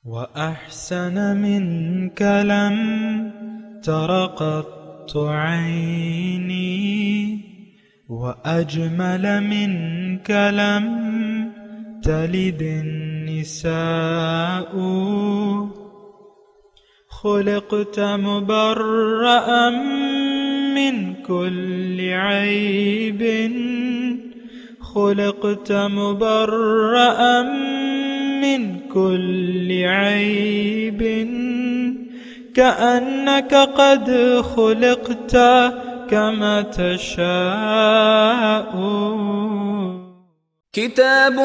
وأحسن منك لم تر قط عيني، وأجمل منك لم تلد النساء. خلقت مبرأ من كل عيب، خلقت مبرأ من كل عيب، كأنك قد خلقت كما تشاء. كتاب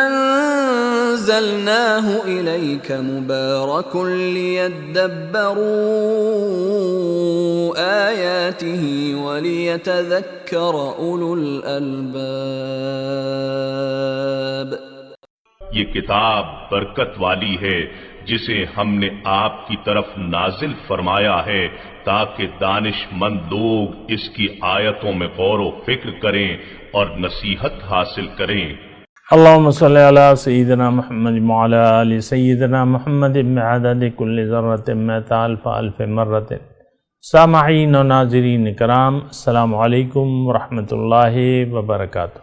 أنزلناه إليك مبارك ليدبروا آياته وليتذكر أولو الألباب. یہ کتاب برکت والی ہے جسے ہم نے آپ کی طرف نازل فرمایا ہے تاکہ دانش مند لوگ اس کی آیتوں میں غور و فکر کریں اور نصیحت حاصل کریں. اللہم صلی علی سیدنا محمد وعلی آل سیدنا محمد بعدد کل ذرۃ مئۃ الف الف مرۃ. سامعین و ناظرین کرام، السلام علیکم ورحمۃ اللہ وبرکاتہ.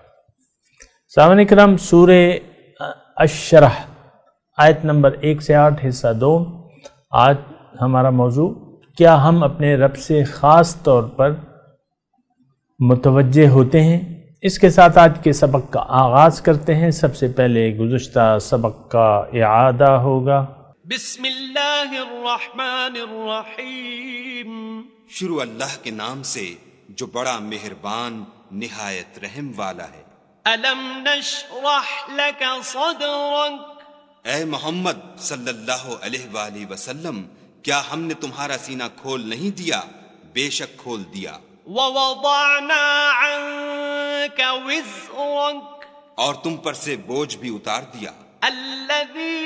سامعین کرام، سورہ الشرح آیت نمبر 1 سے 8 حصہ 2. آج ہمارا موضوع، کیا ہم اپنے رب سے خاص طور پر متوجہ ہوتے ہیں؟ اس کے ساتھ آج کے سبق کا آغاز کرتے ہیں. سب سے پہلے گزشتہ سبق کا اعادہ ہوگا. بسم اللہ الرحمن الرحیم. شروع اللہ کے نام سے جو بڑا مہربان نہایت رحم والا ہے. الم نشرح لک صدرک. اے محمد صلی اللہ علیہ وآلہ وسلم، کیا ہم نے تمہارا سینہ کھول نہیں دیا؟ بے شک کھول دیا. ووضعنا عنک وزرک. اور تم پر سے بوجھ بھی اتار دیا. الذی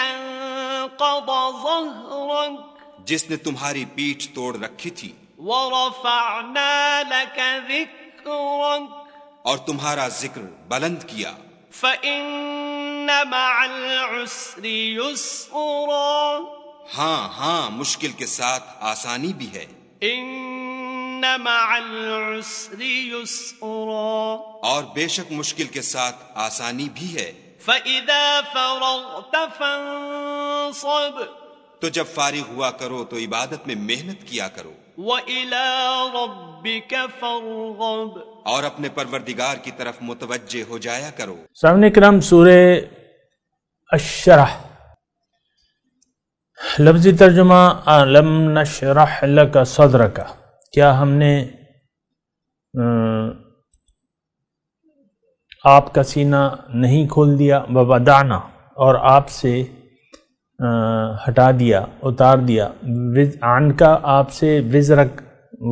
انقض ظہرک. جس نے تمہاری پیٹھ توڑ رکھی تھی. ورفعنا لک ذکرک. اور تمہارا ذکر بلند کیا. فإن مع العسر یسرا. ہاں مشکل کے ساتھ آسانی بھی ہے. ان مع العسر یسرا. اور بے شک مشکل کے ساتھ آسانی بھی ہے. فإذا فرغت فانصب. تو جب فارغ ہوا کرو تو عبادت میں محنت کیا کرو. وإلى ربك فارغب. اور اپنے پروردگار کی طرف متوجہ ہو جایا کرو. سامعین کرام، سورہ الشرح لفظی ترجمہ الم نشرح لک صدرک. کیا ہم نے آپ کا سینہ نہیں کھول دیا؟ ووضعنا، اور آپ سے ہٹا دیا، اتار دیا. عن کا آپ سے، وزرک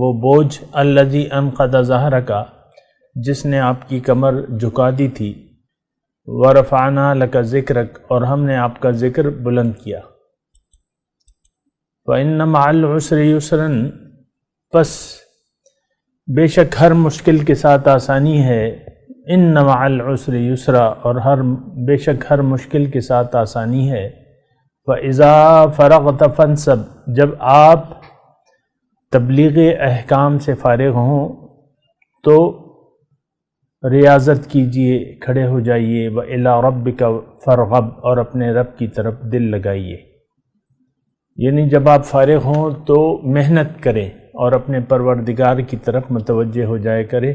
وہ بوجھ، الذی انقض ظہرک جس نے آپ کی کمر جھکا دی تھی. ورفعنا لک ذکرک، اور ہم نے آپ کا ذکر بلند کیا. وَإِنَّ مَعَ الْعُسْرِ يُسْرًا، پس بے شک ہر مشکل کے ساتھ آسانی ہے. اِنَّ مَعَ الْعُسْرِ يُسْرًا، اور بے شک ہر مشکل کے ساتھ آسانی ہے. وَإِذَا فَرَغْتَ فَانْصَبْ، جب آپ تبلیغ احکام سے فارغ ہوں تو ریاضت کیجئے، کھڑے ہو جائیے. وَإِلَىٰ رَبِّكَ فَارْغَب، اور اپنے رب کی طرف دل لگائیے. یعنی جب آپ فارغ ہوں تو محنت کریں اور اپنے پروردگار کی طرف متوجہ ہو جائے کریں.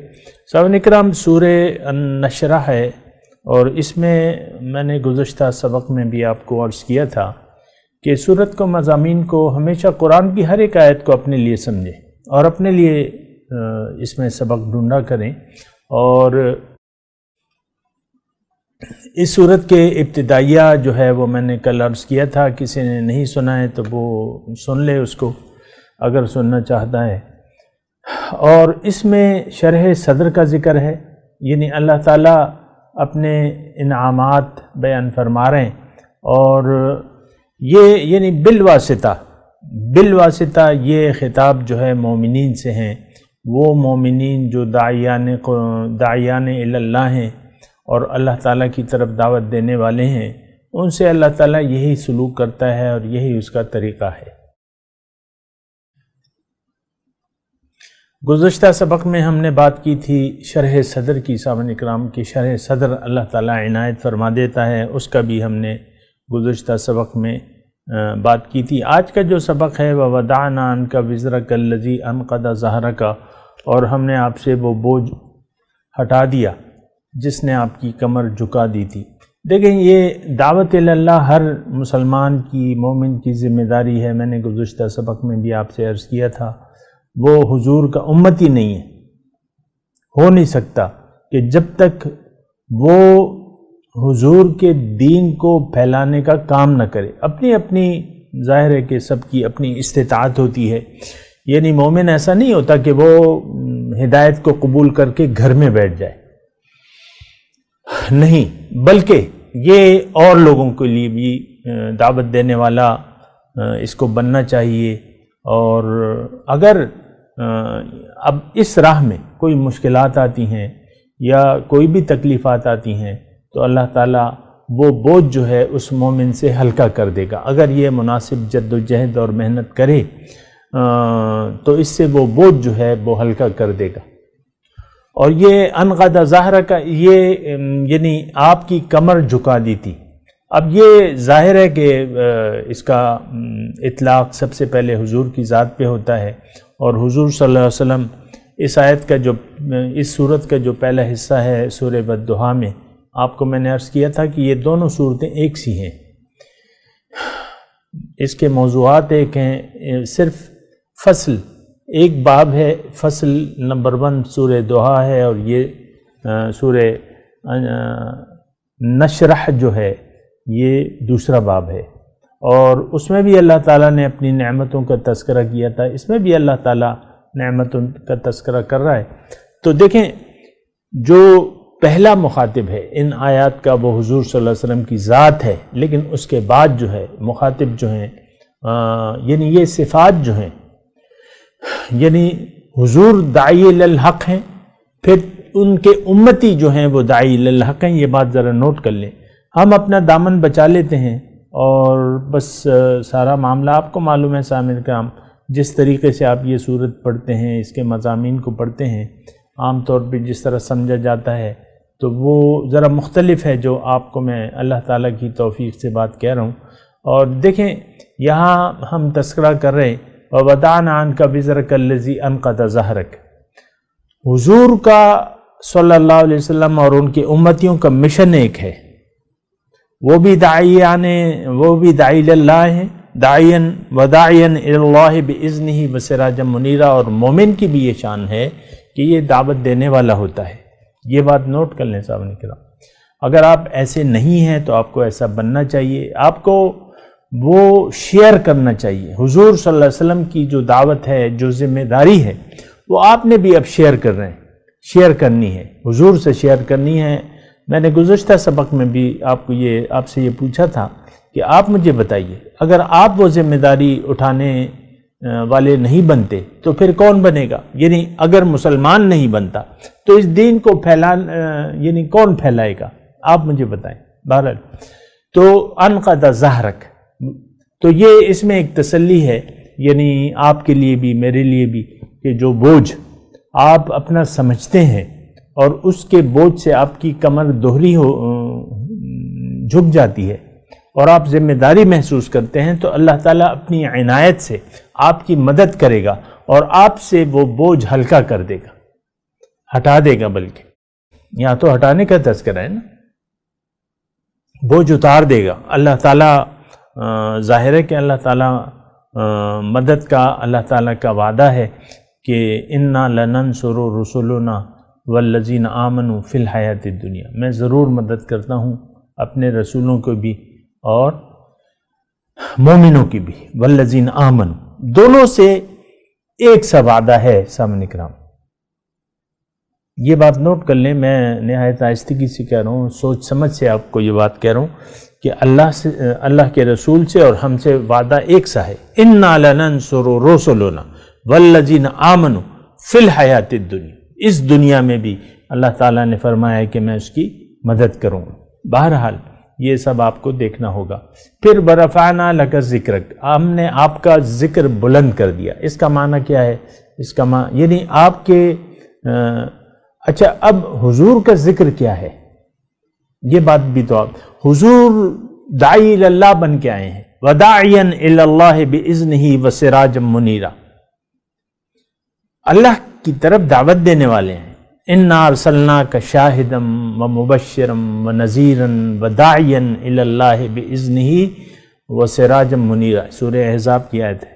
سامعین کرام، سورہ النشرہ ہے، اور اس میں میں نے گزشتہ سبق میں بھی آپ کو عرض کیا تھا کہ سورت کو، مضامین کو ہمیشہ قرآن کی ہر ایک آیت کو اپنے لیے سمجھیں اور اپنے لیے اس میں سبق ڈھونڈا کریں. اور اس صورت کے ابتدائیہ جو ہے وہ میں نے کل عرض کیا تھا، کسی نے نہیں سنا ہے تو وہ سن لے اس کو اگر سننا چاہتا ہے. اور اس میں شرح صدر کا ذکر ہے، یعنی اللہ تعالیٰ اپنے انعامات بیان فرما رہے ہیں. اور یہ یعنی بالواسطہ یہ خطاب جو ہے مومنین سے ہیں، وہ مومنین جو داعیان الی اللہ ہیں اور اللہ تعالیٰ کی طرف دعوت دینے والے ہیں. ان سے اللہ تعالیٰ یہی سلوک کرتا ہے اور یہی اس کا طریقہ ہے۔ گزشتہ سبق میں ہم نے بات کی تھی شرح صدر کی، سامعین اکرام کی شرح صدر اللہ تعالیٰ عنایت فرما دیتا ہے، اس کا بھی ہم نے گزشتہ سبق میں بات کی تھی۔ آج کا جو سبق ہے وَوَضَعْنَا عَنْكَ وِزْرَكَ الَّذِي أَنْقَضَ ظَهْرَكَ، اور ہم نے آپ سے وہ بوجھ ہٹا دیا جس نے آپ کی کمر جھکا دی تھی۔ دیکھیں یہ دعوت اللہ ہر مسلمان کی، مومن کی ذمہ داری ہے۔ میں نے گزشتہ سبق میں بھی آپ سے عرض کیا تھا، وہ حضور کا امتی نہیں ہے، ہو نہیں سکتا کہ جب تک وہ حضور کے دین کو پھیلانے کا کام نہ کرے۔ اپنی اپنی ظاہر ہے کہ سب کی اپنی استطاعت ہوتی ہے، یعنی مومن ایسا نہیں ہوتا کہ وہ ہدایت کو قبول کر کے گھر میں بیٹھ جائے، نہیں، بلکہ یہ اور لوگوں کے لیے بھی دعوت دینے والا اس کو بننا چاہیے۔ اور اگر اب اس راہ میں کوئی مشکلات آتی ہیں یا کوئی بھی تکلیفات آتی ہیں تو اللہ تعالیٰ وہ بوجھ جو ہے اس مومن سے ہلکا کر دے گا۔ اگر یہ مناسب جد و جہد اور محنت کرے تو اس سے وہ بوجھ جو ہے وہ ہلکا کر دے گا۔ اور یہ انقض ظہر کا، یہ یعنی آپ کی کمر جھکا دی تھی۔ اب یہ ظاہر ہے کہ اس کا اطلاق سب سے پہلے حضور کی ذات پہ ہوتا ہے، اور حضور صلی اللہ علیہ وسلم اس آیت کا جو، اس صورت کا جو پہلا حصہ ہے سورہ والضحیٰ میں، آپ کو میں نے عرض کیا تھا کہ یہ دونوں صورتیں ایک سی ہیں، اس کے موضوعات ایک ہیں، صرف فصل ایک باب ہے، فصل نمبر 1 سورہ ضحیٰ ہے، اور یہ سورہ نشرح جو ہے یہ دوسرا باب ہے، اور اس میں بھی اللہ تعالیٰ نے اپنی نعمتوں کا تذکرہ کیا تھا، اس میں بھی اللہ تعالیٰ نعمتوں کا تذکرہ کر رہا ہے۔ تو دیکھیں جو پہلا مخاطب ہے ان آیات کا وہ حضور صلی اللہ علیہ وسلم کی ذات ہے، لیکن اس کے بعد جو ہے مخاطب جو ہیں یعنی یہ صفات جو ہیں، یعنی حضور داعی الحق ہیں، پھر ان کے امتی جو ہیں وہ داعی الحق ہیں۔ یہ بات ذرا نوٹ کر لیں، ہم اپنا دامن بچا لیتے ہیں اور بس سارا معاملہ آپ کو معلوم ہے سامعین کرام، جس طریقے سے آپ یہ صورت پڑھتے ہیں، اس کے مضامین کو پڑھتے ہیں، عام طور پہ جس طرح سمجھا جاتا ہے تو وہ ذرا مختلف ہے جو آپ کو میں اللہ تعالیٰ کی توفیق سے بات کہہ رہا ہوں۔ اور دیکھیں یہاں ہم تذکرہ کر رہے ہیں وَوَضَعْنَا عَنْكَ وِزْرَكَ الَّذِي أَنْقَضَ ظَهْرَكَ، حضور کا صلی اللہ علیہ وسلم اور ان کے امتیوں کا مشن ایک ہے، وہ بھی داعی اللہ ہیں، داعین وداعین اللہ بِإِذْنِهِ وَسِرَاجًا مُنِيرًا، اور مومن کی بھی یہ شان ہے کہ یہ دعوت دینے والا ہوتا ہے۔ یہ بات نوٹ کر لیں سامنے کرام، اگر آپ ایسے نہیں ہیں تو آپ کو ایسا بننا چاہیے، آپ کو وہ شیئر کرنا چاہیے۔ حضور صلی اللہ علیہ وسلم کی جو دعوت ہے، جو ذمہ داری ہے، وہ آپ نے بھی اب شیئر کر رہے ہیں، شیئر کرنی ہے، حضور سے شیئر کرنی ہے۔ میں نے گزشتہ سبق میں بھی آپ سے یہ پوچھا تھا کہ آپ مجھے بتائیے، اگر آپ وہ ذمہ داری اٹھانے والے نہیں بنتے تو پھر کون بنے گا؟ یعنی اگر مسلمان نہیں بنتا تو اس دین کو یعنی کون پھیلائے گا؟ آپ مجھے بتائیں۔ بہرحال تو انقض ظہرک، تو یہ اس میں ایک تسلی ہے، یعنی آپ کے لیے بھی میرے لیے بھی، کہ جو بوجھ آپ اپنا سمجھتے ہیں اور اس کے بوجھ سے آپ کی کمر دوہری جھک جاتی ہے اور آپ ذمہ داری محسوس کرتے ہیں، تو اللہ تعالیٰ اپنی عنایت سے آپ کی مدد کرے گا اور آپ سے وہ بوجھ ہلکا کر دے گا، ہٹا دے گا، بلکہ یہاں تو ہٹانے کا تذکرہ ہے نا، بوجھ اتار دے گا اللہ تعالیٰ۔ ظاہر ہے کہ اللہ تعالیٰ مدد کا، اللہ تعالیٰ کا وعدہ ہے کہ اِنَّا لَنَنْصُرُ رُسُلُنَا وَالَّذِينَ آمَنُوا فِي الْحَيَاةِ الدُّنْيَا، میں ضرور مدد کرتا ہوں اپنے رسولوں کو بھی اور مومنوں کی بھی، وَالَّذِينَ آمَنُوا، دونوں سے ایک سا وعدہ ہے سامنے کرام۔ یہ بات نوٹ کر لیں، میں نہایت آہستگی سے کہہ رہا ہوں، سوچ سمجھ سے آپ کو یہ بات کہہ رہا ہوں کہ اللہ کے رسول سے اور ہم سے وعدہ ایک سا ہے، اِنَّا لَنَنْصُرُ رُسُلُنَا وَالَّذِينَ آمَنُوا فِي الْحَيَاةِ الدُّنْيَا، اس دنیا میں بھی اللہ تعالیٰ نے فرمایا ہے کہ میں اس کی مدد کروں گا۔ بہرحال یہ سب آپ کو دیکھنا ہوگا. پھر ورفعنا لک ذکرک، ہم نے آپ کا ذکر بلند کر دیا. اس کا معنی کیا ہے؟ اس کا معنی یعنی آپ کے اچھا اب حضور کا ذکر کیا ہے؟ یہ بات بھی تو آپ، حضور داعی اللہ بن کے آئے ہیں، وداعیا الی اللہ باذنہ وسراجا منیرا، اللہ کی طرف دعوت دینے والے ہیں. انا ارسلناک شاہدا ومبشرا ونذیرا وداعیا الی اللہ باذنہ وسراجا منیرا، سورہ احزاب کی آیت ہے.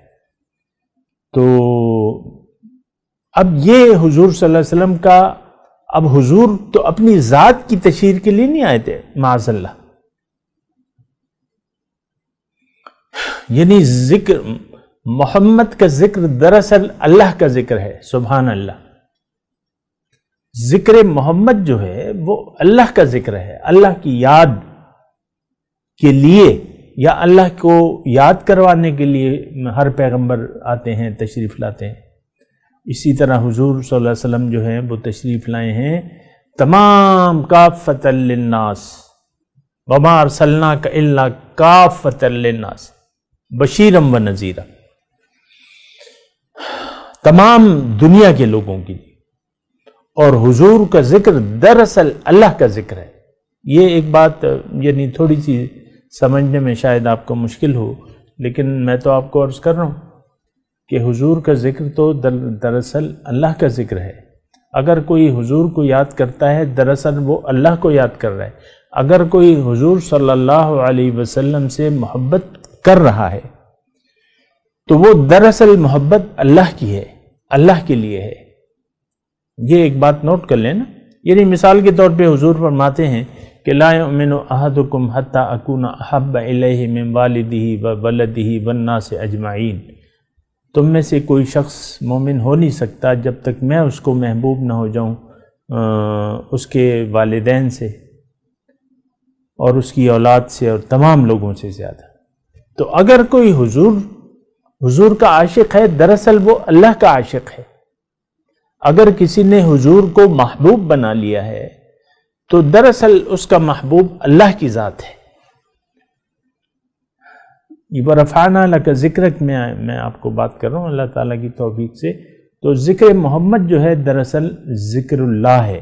تو اب یہ حضور صلی اللہ علیہ وسلم کا، اب حضور تو اپنی ذات کی تشہیر کے لیے نہیں آئے تھے معاذ اللہ، یعنی ذکر محمد کا ذکر دراصل اللہ کا ذکر ہے. سبحان اللہ، ذکر محمد جو ہے وہ اللہ کا ذکر ہے، اللہ کی یاد کے لیے یا اللہ کو یاد کروانے کے لیے ہر پیغمبر آتے ہیں، تشریف لاتے ہیں. اسی طرح حضور صلی اللہ علیہ وسلم جو ہیں وہ تشریف لائے ہیں تمام کافۃ للناس، وما ارسلناک الا کافۃ للناس بشیرا ونذیرا، تمام دنیا کے لوگوں کے لیے. اور حضور کا ذکر دراصل اللہ کا ذکر ہے. یہ ایک بات یعنی تھوڑی سی سمجھنے میں شاید آپ کو مشکل ہو، لیکن میں تو آپ کو عرض کر رہا ہوں کہ حضور کا ذکر تو دراصل اللہ کا ذکر ہے. اگر کوئی حضور کو یاد کرتا ہے دراصل وہ اللہ کو یاد کر رہا ہے. اگر کوئی حضور صلی اللہ علیہ وسلم سے محبت کر رہا ہے تو وہ دراصل محبت اللہ کی ہے، اللہ کے لیے ہے. یہ ایک بات نوٹ کر لیں نا. یعنی مثال کے طور پہ حضور فرماتے ہیں کہ لا یؤمن احدکم حتی اکون احب الیہ من والدہ وولدہ والناس اجمعین، تم میں سے کوئی شخص مومن ہو نہیں سکتا جب تک میں اس کو محبوب نہ ہو جاؤں اس کے والدین سے اور اس کی اولاد سے اور تمام لوگوں سے زیادہ. تو اگر کوئی حضور کا عاشق ہے دراصل وہ اللہ کا عاشق ہے. اگر کسی نے حضور کو محبوب بنا لیا ہے تو دراصل اس کا محبوب اللہ کی ذات ہے. ورفعنا لک ذکرک میں آپ کو بات کر رہا ہوں اللہ تعالیٰ کی توفیق سے. تو ذکر محمد جو ہے دراصل ذکر اللہ ہے.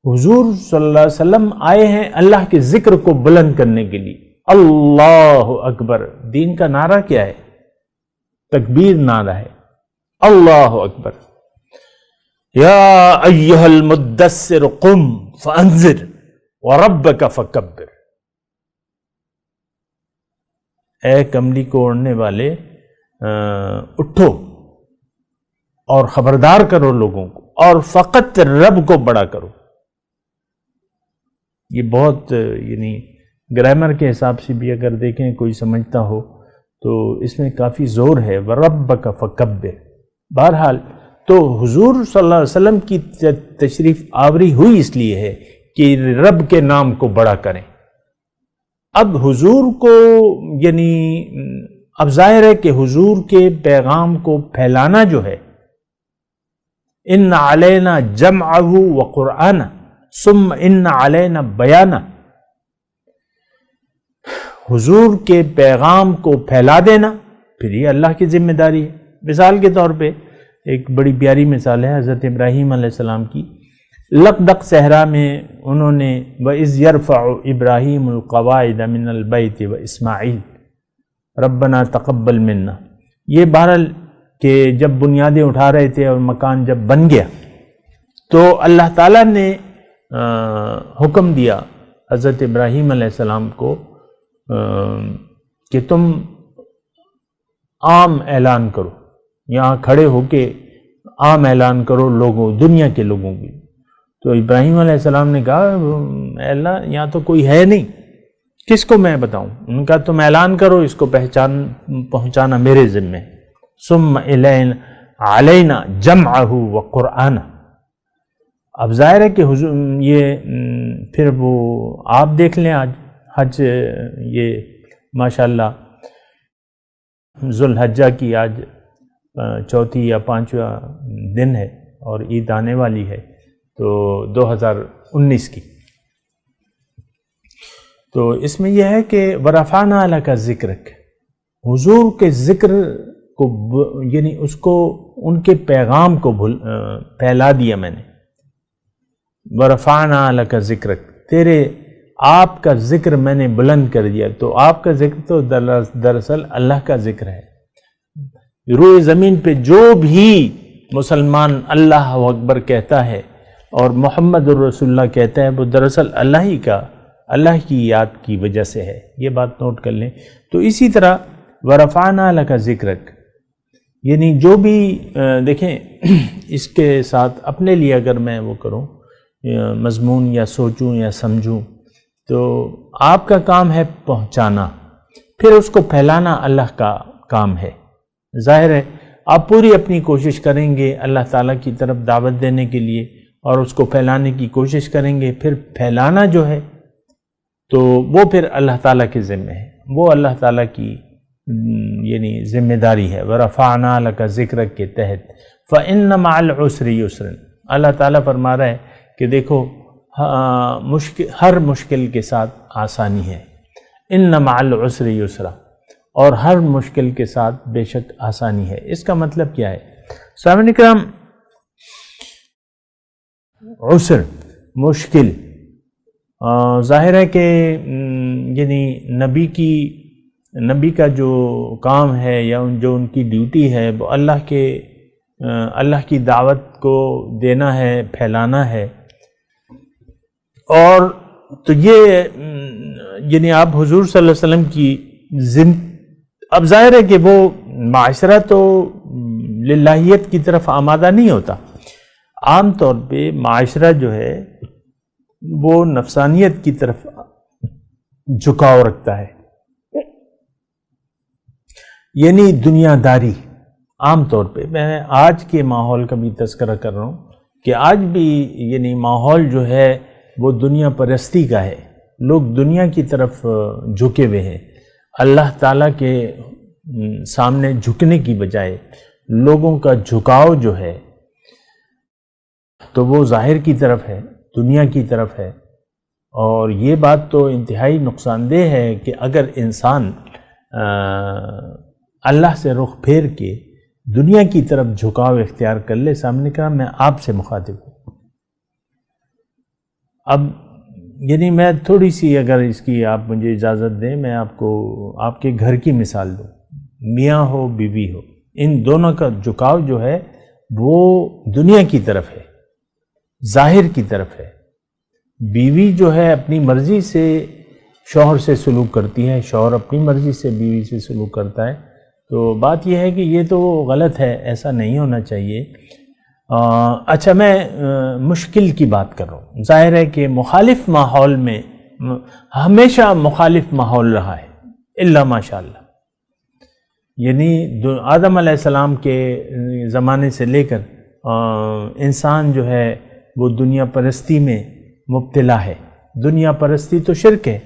حضور صلی اللہ علیہ وسلم آئے ہیں اللہ کے ذکر کو بلند کرنے کے لیے. اللہ اکبر، دین کا نعرہ کیا ہے؟ تکبیر نعرہ ہے. اللہ اکبر. یا ایھا المدثر قم فانذر وربک فکبر، اے کملی کو اوڑھنے والے اٹھو اور خبردار کرو لوگوں کو، اور فقط رب کو بڑا کرو. یہ بہت یعنی گرامر کے حساب سے بھی اگر دیکھیں کوئی سمجھتا ہو تو اس میں کافی زور ہے. وَرَبَّكَ فَكَبِّرْ. بہرحال تو حضور صلی اللہ علیہ وسلم کی تشریف آوری ہوئی اس لیے ہے کہ رب کے نام کو بڑا کریں. اب حضور کو یعنی اب ظاہر ہے کہ حضور کے پیغام کو پھیلانا جو ہے، ان علینا جمعہ وقرآنہ ثم ان علینا بیانہ، حضور کے پیغام کو پھیلا دینا پھر یہ اللہ کی ذمہ داری ہے. مثال کے طور پہ ایک بڑی پیاری مثال ہے حضرت ابراہیم علیہ السلام کی. لقدق صحرا میں انہوں نے وَإِذْ يَرْفَعُ إِبْرَاهِيمُ الْقَوَاعِدَ مِنَ الْبَيْتِ وَإِسْمَاعِيلُ رَبَّنَا تَقَبَّلْ مِنَّا. یہ بہرحال کہ جب بنیادیں اٹھا رہے تھے اور مکان جب بن گیا تو اللہ تعالیٰ نے حکم دیا حضرت ابراہیم علیہ السلام کو کہ تم عام اعلان کرو، یہاں کھڑے ہو کے عام اعلان کرو لوگوں، دنیا کے لوگوں کی. تو ابراہیم علیہ السلام نے کہا اے اللہ یہاں تو کوئی ہے نہیں، کس کو میں بتاؤں؟ ان کا تم اعلان کرو، اس کو پہنچانا میرے ذمہ. ثم علینا جمعہ وقرآنہ. اب ظاہر ہے کہ یہ پھر وہ آپ دیکھ لیں آج حج، یہ ماشاءاللہ ذوالحجہ کی آج چوتھی یا پانچواں دن ہے اور عید آنے والی ہے تو 2019 کی. تو اس میں یہ ہے کہ ورفعنا لک ذکرک، حضور کے ذکر کو یعنی اس کو ان کے پیغام کو پھیلا دیا میں نے. ورفعنا لک ذکرک، تیرے آپ کا ذکر میں نے بلند کر دیا. تو آپ کا ذکر تو دراصل اللہ کا ذکر ہے. روئے زمین پہ جو بھی مسلمان اللہ اکبر کہتا ہے اور محمد الرسول اللہ کہتا ہے وہ دراصل اللہ کی یاد کی وجہ سے ہے. یہ بات نوٹ کر لیں. تو اسی طرح ورفعنا لک ذکرک، یعنی جو بھی دیکھیں اس کے ساتھ اپنے لیے اگر میں وہ کروں مضمون یا سوچوں یا سمجھوں، تو آپ کا کام ہے پہنچانا، پھر اس کو پھیلانا اللہ کا کام ہے. ظاہر ہے آپ پوری اپنی کوشش کریں گے اللہ تعالیٰ کی طرف دعوت دینے کے لیے اور اس کو پھیلانے کی کوشش کریں گے، پھر پھیلانا جو ہے تو وہ پھر اللہ تعالیٰ کے ذمہ ہے، وہ اللہ تعالیٰ کی یعنی ذمہ داری ہے. ورفعنا لک ذکرک کے تحت فإن مع العسر یسرا، اللہ تعالیٰ فرما رہا ہے کہ دیکھو ہر مشکل کے ساتھ آسانی ہے. ان مع العسر یسرا، اور ہر مشکل کے ساتھ بے شک آسانی ہے. اس کا مطلب کیا ہے سامعین کرام؟ عسر مشکل، ظاہر ہے کہ یعنی نبی کا جو کام ہے یا جو ان کی ڈیوٹی ہے وہ اللہ کی دعوت کو دینا ہے، پھیلانا ہے. اور تو یہ یعنی آپ حضور صلی اللہ علیہ وسلم کی اب ظاہر ہے کہ وہ معاشرہ تو للہیت کی طرف آمادہ نہیں ہوتا. عام طور پہ معاشرہ جو ہے وہ نفسانیت کی طرف جھکاؤ رکھتا ہے، یعنی دنیا داری. عام طور پہ میں آج کے ماحول کا بھی تذکرہ کر رہا ہوں کہ آج بھی یعنی ماحول جو ہے وہ دنیا پرستی کا ہے. لوگ دنیا کی طرف جھکے ہوئے ہیں. اللہ تعالیٰ کے سامنے جھکنے کی بجائے لوگوں کا جھکاؤ جو ہے تو وہ ظاہر کی طرف ہے، دنیا کی طرف ہے. اور یہ بات تو انتہائی نقصان دہ ہے کہ اگر انسان اللہ سے رخ پھیر کے دنیا کی طرف جھکاؤ اختیار کر لے. سامنے کرام میں آپ سے مخاطب ہوں. اب یعنی میں تھوڑی سی اگر اس کی آپ مجھے اجازت دیں میں آپ کو آپ کے گھر کی مثال دوں. میاں ہو بیوی ہو، ان دونوں کا جھکاؤ جو ہے وہ دنیا کی طرف ہے، ظاہر کی طرف ہے. بیوی جو ہے اپنی مرضی سے شوہر سے سلوک کرتی ہے، شوہر اپنی مرضی سے بیوی سے سلوک کرتا ہے. تو بات یہ ہے کہ یہ تو غلط ہے، ایسا نہیں ہونا چاہیے. اچھا میں مشکل کی بات کر رہا ہوں. ظاہر ہے کہ مخالف ماحول میں ہمیشہ مخالف ماحول رہا ہے الا ماشاء اللہ. یعنی آدم علیہ السلام کے زمانے سے لے کر انسان جو ہے وہ دنیا پرستی میں مبتلا ہے. دنیا پرستی تو شرک ہے.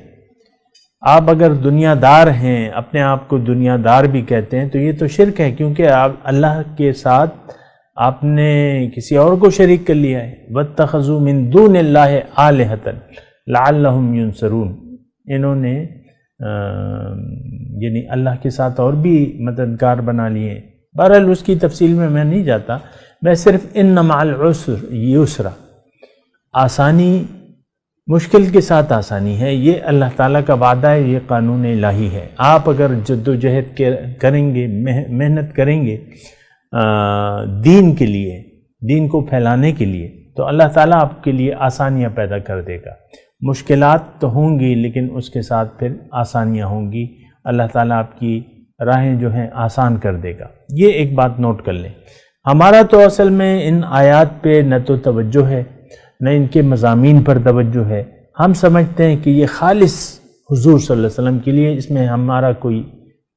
آپ اگر دنیا دار ہیں، اپنے آپ کو دنیا دار بھی کہتے ہیں، تو یہ تو شرک ہے، کیونکہ آپ اللہ کے ساتھ آپ نے کسی اور کو شریک کر لیا ہے. وَاتَّخَذُوا مِن دُونِ اللَّهِ آلِهَةً لَعَلَّهُمْ يُنصَرُونَ. انہوں نے یعنی اللہ کے ساتھ اور بھی مددگار بنا لیے. بہرحال اس کی تفصیل میں نہیں جاتا. میں صرف ان مع العسر یسرا، آسانی مشکل کے ساتھ آسانی ہے. یہ اللہ تعالیٰ کا وعدہ ہے، یہ قانون الہی ہے. آپ اگر جد و جہد کریں گے، محنت کریں گے دین کے لیے، دین کو پھیلانے کے لیے، تو اللہ تعالیٰ آپ کے لیے آسانیاں پیدا کر دے گا. مشکلات تو ہوں گی لیکن اس کے ساتھ پھر آسانیاں ہوں گی. اللہ تعالیٰ آپ کی راہیں جو ہیں آسان کر دے گا. یہ ایک بات نوٹ کر لیں. ہمارا تو اصل میں ان آیات پہ نہ تو توجہ ہے نہ ان کے مضامین پر توجہ ہے. ہم سمجھتے ہیں کہ یہ خالص حضور صلی اللہ علیہ وسلم کے لیے، اس میں ہمارا کوئی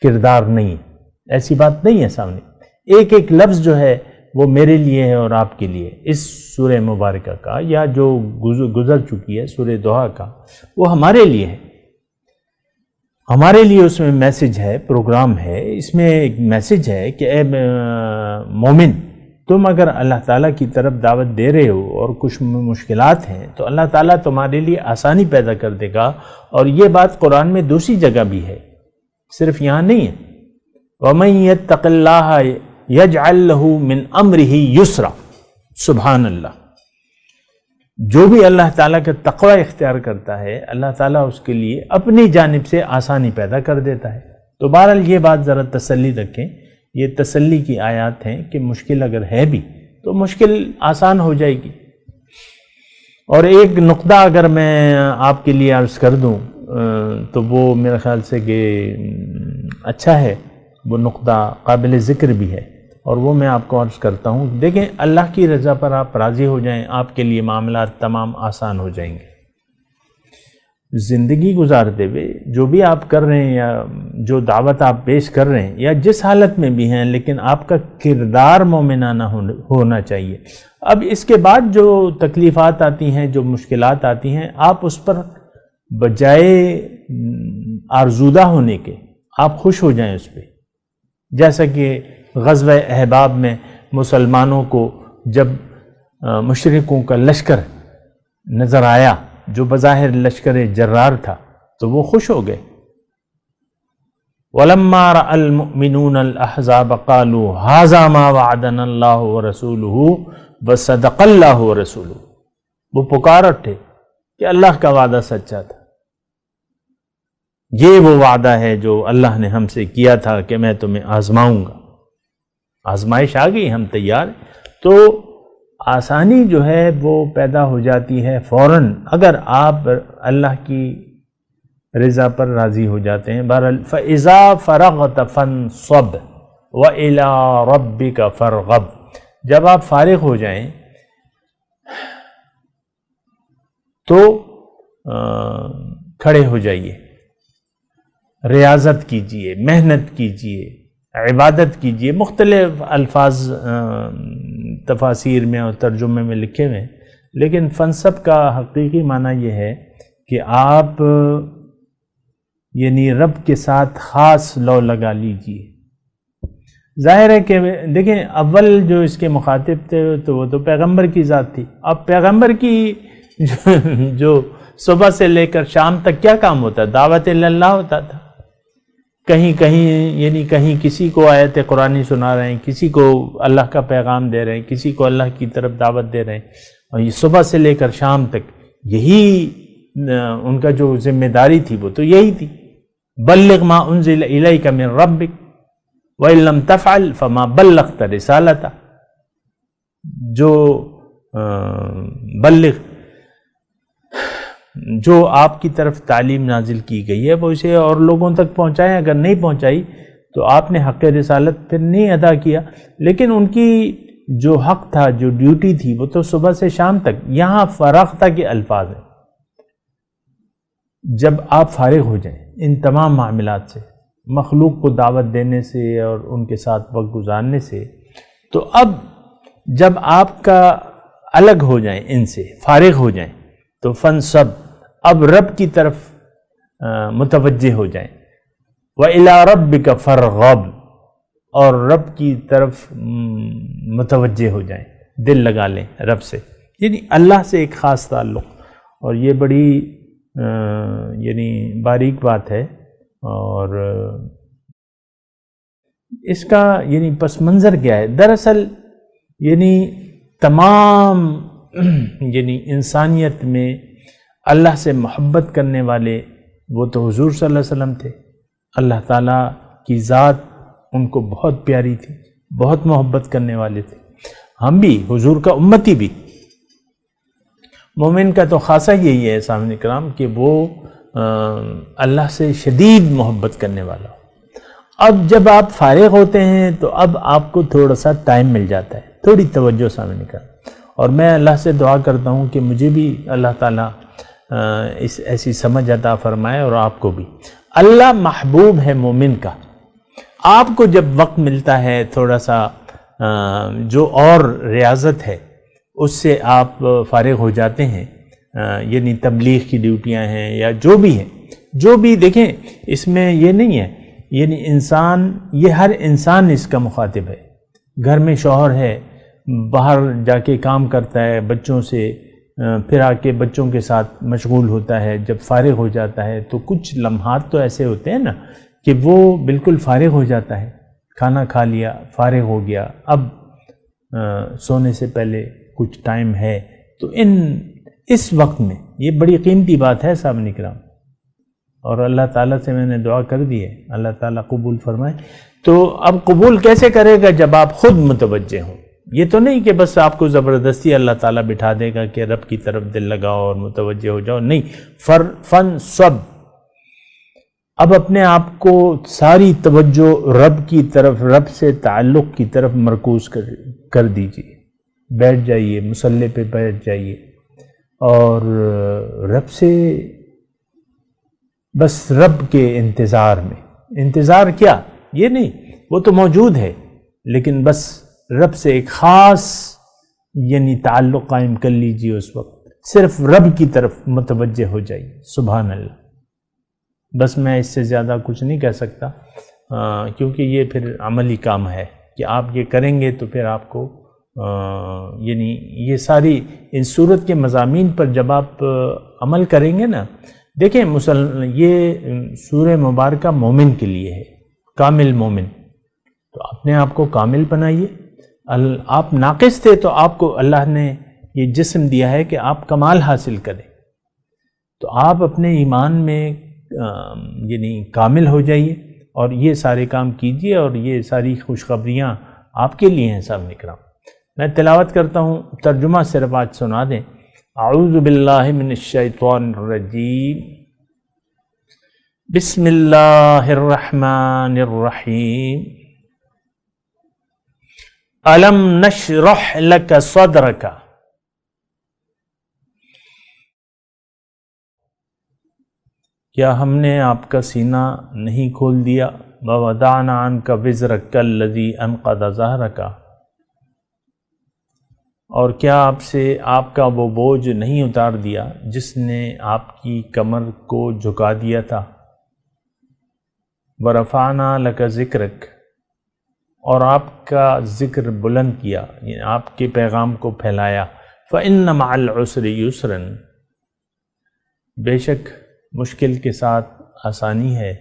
کردار نہیں. ایسی بات نہیں ہے. سامنے ایک ایک لفظ جو ہے وہ میرے لیے ہے اور آپ کے لیے. اس سورہ مبارکہ کا یا جو گزر چکی ہے سورہ دوحہ کا، وہ ہمارے لیے ہے. ہمارے لیے اس میں میسج ہے، پروگرام ہے. اس میں ایک میسج ہے کہ اے مومن، تم اگر اللہ تعالیٰ کی طرف دعوت دے رہے ہو اور کچھ مشکلات ہیں تو اللہ تعالیٰ تمہارے لیے آسانی پیدا کر دے گا. اور یہ بات قرآن میں دوسری جگہ بھی ہے، صرف یہاں نہیں ہے. وَمَن يَتَّقِ اللَّهَ يَجْعَل لَّهُ مِنْ أَمْرِهِ يُسْرًا. سبحان اللہ. جو بھی اللہ تعالیٰ کا تقوی اختیار کرتا ہے اللہ تعالیٰ اس کے لیے اپنی جانب سے آسانی پیدا کر دیتا ہے. تو بہرحال یہ بات ذرا تسلی رکھیں، یہ تسلی کی آیات ہیں کہ مشکل اگر ہے بھی تو مشکل آسان ہو جائے گی. اور ایک نقطہ اگر میں آپ کے لیے عرض کر دوں تو وہ میرے خیال سے کہ اچھا ہے، وہ نقطہ قابل ذکر بھی ہے، اور وہ میں آپ کو عرض کرتا ہوں. دیکھیں، اللہ کی رضا پر آپ راضی ہو جائیں، آپ کے لیے معاملات تمام آسان ہو جائیں گے. زندگی گزارتے ہوئے جو بھی آپ کر رہے ہیں یا جو دعوت آپ پیش کر رہے ہیں یا جس حالت میں بھی ہیں، لیکن آپ کا کردار مومنانہ ہونا چاہیے. اب اس کے بعد جو تکلیفات آتی ہیں، جو مشکلات آتی ہیں، آپ اس پر بجائے آرزودہ ہونے کے آپ خوش ہو جائیں اس پہ. جیسا کہ غزوہ احباب میں مسلمانوں کو جب مشرکوں کا لشکر نظر آیا جو بظاہر لشکر جرار تھا تو وہ خوش ہو گئے. وَلَمَّا رَأَى الْمُؤْمِنُونَ الْأَحْزَابَ قَالُوا هَذَا مَا وَعَدَنَا اللَّهُ وَرَسُولُهُ وَصَدَقَ اللَّهُ وَرَسُولُهُ. وہ پکار اٹھے کہ اللہ کا وعدہ سچا تھا، یہ وہ وعدہ ہے جو اللہ نے ہم سے کیا تھا کہ میں تمہیں آزماؤں گا. آزمائش آ گئی، ہم تیار ہیں. تو آسانی جو ہے وہ پیدا ہو جاتی ہے فوراً اگر آپ اللہ کی رضا پر راضی ہو جاتے ہیں. بہرحال فَإِذَا فَرَغْتَ فَانصَبْ وَإِلَىٰ رَبِّكَ فَارْغَب. جب آپ فارغ ہو جائیں تو کھڑے ہو جائیے، ریاضت کیجئے، محنت کیجئے، عبادت کیجئے. مختلف الفاظ تفاسیر میں اور ترجمے میں لکھے ہوئے ہیں، لیکن فنصب کا حقیقی معنی یہ ہے کہ آپ یعنی رب کے ساتھ خاص لو لگا لیجئے. ظاہر ہے کہ دیکھیں اول جو اس کے مخاطب تھے تو وہ تو پیغمبر کی ذات تھی. اب پیغمبر کی جو صبح سے لے کر شام تک کیا کام ہوتا ہے؟ دعوت اللہ ہوتا تھا. کہیں کسی کو آیت قرآنی سنا رہے ہیں، کسی کو اللہ کا پیغام دے رہے ہیں، کسی کو اللہ کی طرف دعوت دے رہے ہیں. اور یہ صبح سے لے کر شام تک یہی ان کا جو ذمہ داری تھی وہ تو یہی تھی. بلغ ما انزل الیک من ربک وان لم تفعل فما بلغت رسالتہ. جو بلغ، جو آپ کی طرف تعلیم نازل کی گئی ہے وہ اسے اور لوگوں تک پہنچائیں. اگر نہیں پہنچائی تو آپ نے حق رسالت پھر نہیں ادا کیا. لیکن ان کی جو حق تھا، جو ڈیوٹی تھی، وہ تو صبح سے شام تک. یہاں فراغتہ کے الفاظ ہیں. جب آپ فارغ ہو جائیں ان تمام معاملات سے، مخلوق کو دعوت دینے سے اور ان کے ساتھ وقت گزارنے سے، تو اب جب آپ کا الگ ہو جائیں، ان سے فارغ ہو جائیں، تو فنصب، اب رب کی طرف متوجہ ہو جائیں. وَإِلَىٰ رَبِّكَ فَارْغَب، اور رب کی طرف متوجہ ہو جائیں، دل لگا لیں رب سے. یعنی اللہ سے ایک خاص تعلق. اور یہ بڑی یعنی باریک بات ہے. اور اس کا یعنی پس منظر کیا ہے؟ دراصل یعنی تمام یعنی انسانیت میں اللہ سے محبت کرنے والے وہ تو حضور صلی اللہ علیہ وسلم تھے. اللہ تعالیٰ کی ذات ان کو بہت پیاری تھی، بہت محبت کرنے والے تھے. ہم بھی حضور کا امتی بھی. مومن کا تو خاصہ یہی ہے سامعین کرام کہ وہ اللہ سے شدید محبت کرنے والا. اب جب آپ فارغ ہوتے ہیں تو اب آپ کو تھوڑا سا ٹائم مل جاتا ہے، تھوڑی توجہ سامنے کرام. اور میں اللہ سے دعا کرتا ہوں کہ مجھے بھی اللہ تعالیٰ اس ایسی سمجھ عطا فرمائے اور آپ کو بھی. اللہ محبوب ہے مومن کا. آپ کو جب وقت ملتا ہے تھوڑا سا جو اور ریاضت ہے اس سے آپ فارغ ہو جاتے ہیں، یعنی تبلیغ کی ڈیوٹیاں ہیں یا جو بھی ہیں، جو بھی دیکھیں اس میں یہ نہیں ہے یعنی انسان، یہ ہر انسان اس کا مخاطب ہے. گھر میں شوہر ہے، باہر جا کے کام کرتا ہے بچوں سے، پھر آ کے بچوں کے ساتھ مشغول ہوتا ہے، جب فارغ ہو جاتا ہے تو کچھ لمحات تو ایسے ہوتے ہیں نا کہ وہ بالکل فارغ ہو جاتا ہے، کھانا کھا لیا، فارغ ہو گیا، اب سونے سے پہلے کچھ ٹائم ہے، تو اس وقت میں یہ بڑی قیمتی بات ہے سامعین کرام، اور اللہ تعالیٰ سے میں نے دعا کر دی ہے اللہ تعالیٰ قبول فرمائے۔ تو اب قبول کیسے کرے گا؟ جب آپ خود متوجہ ہوں، یہ تو نہیں کہ بس آپ کو زبردستی اللہ تعالیٰ بٹھا دے گا کہ رب کی طرف دل لگاؤ اور متوجہ ہو جاؤ، نہیں، فن سب اب اپنے آپ کو ساری توجہ رب کی طرف، رب سے تعلق کی طرف مرکوز کر دیجیے، بیٹھ جائیے، مصلی پہ بیٹھ جائیے اور رب سے بس رب کے انتظار میں، انتظار کیا یہ نہیں، وہ تو موجود ہے، لیکن بس رب سے ایک خاص یعنی تعلق قائم کر لیجیے، اس وقت صرف رب کی طرف متوجہ ہو جائیے۔ سبحان اللہ، بس میں اس سے زیادہ کچھ نہیں کہہ سکتا، کیونکہ یہ پھر عملی کام ہے کہ آپ یہ کریں گے تو پھر آپ کو یعنی یہ ساری ان صورت کے مضامین پر جب آپ عمل کریں گے نا، دیکھیں یہ سورہ مبارکہ مومن کے لیے ہے، کامل مومن، تو اپنے آپ کو کامل بنائیے۔ آپ ناقص تھے تو آپ کو اللہ نے یہ جسم دیا ہے کہ آپ کمال حاصل کریں، تو آپ اپنے ایمان میں یعنی کامل ہو جائیے اور یہ سارے کام کیجئے، اور یہ ساری خوشخبریاں آپ کے لیے ہیں سامعین کرام۔ میں تلاوت کرتا ہوں، ترجمہ صرف آج سنا دیں۔ اعوذ باللہ من الشیطان الرجیم، بسم اللہ الرحمن الرحیم، الم نشرح لک صدرک، کیا ہم نے آپ کا سینہ نہیں کھول دیا؟ ووضعنا عنک وزرک الذی انقض ظہرک، اور کیا آپ سے آپ کا وہ بوجھ نہیں اتار دیا جس نے آپ کی کمر کو جھکا دیا تھا؟ ورفعنا لک ذکرک، اور آپ کا ذکر بلند کیا، یعنی آپ کے پیغام کو پھیلایا۔ فإن مع العسر یسرا، بے شک مشکل کے ساتھ آسانی ہے۔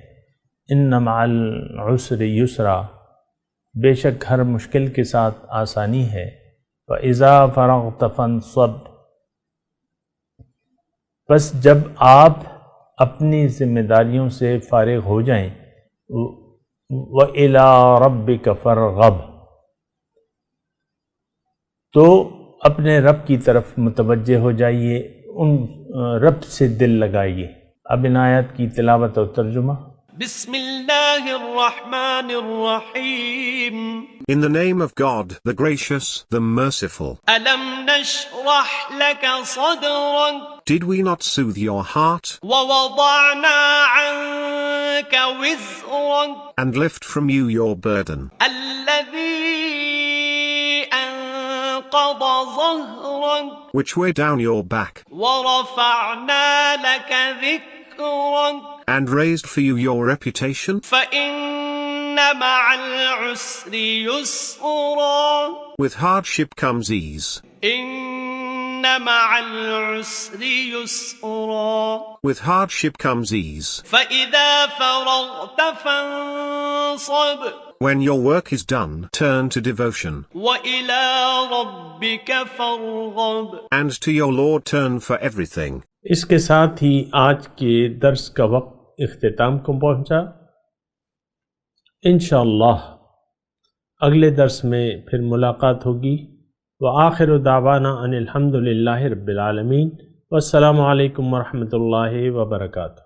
ان مع العسر یسرا، بے شک ہر مشکل کے ساتھ آسانی ہے۔ فإذا فرغت فانصب، بس جب آپ اپنی ذمہ داریوں سے فارغ ہو جائیں، وإلی ربک فارغب، تو اپنے رب کی طرف متوجہ ہو جائیے، ان رب سے دل لگائیے۔ اب ان آیات کی تلاوت اور ترجمہ۔ بسم اللہ الرحمن الرحیم۔ In the name of God, the gracious, the merciful. ألم نشرح لك صدرك Did we not soothe your heart ووضعنا عنك وزرك and lift from you your burden, الذي أنقض ظهرك which weighed down your back, ورفعنا لك ذكرك and raised for you your reputation? فإن مع العسر يسرا With hardship comes ease. إن مع العسر يسرا With hardship comes ease. فإذا فرغت فانصب When your work is done, turn to devotion, وإلى ربك فارغب and to your Lord turn for everything. اس کے ساتھ ہی آج کے درس کا وقت اختتام کو پہنچا۔ انشاءاللہ اگلے درس میں پھر ملاقات ہوگی۔ وآخر دعوانا ان الحمد للہ رب العالمین، والسلام علیکم ورحمۃ اللہ وبرکاتہ۔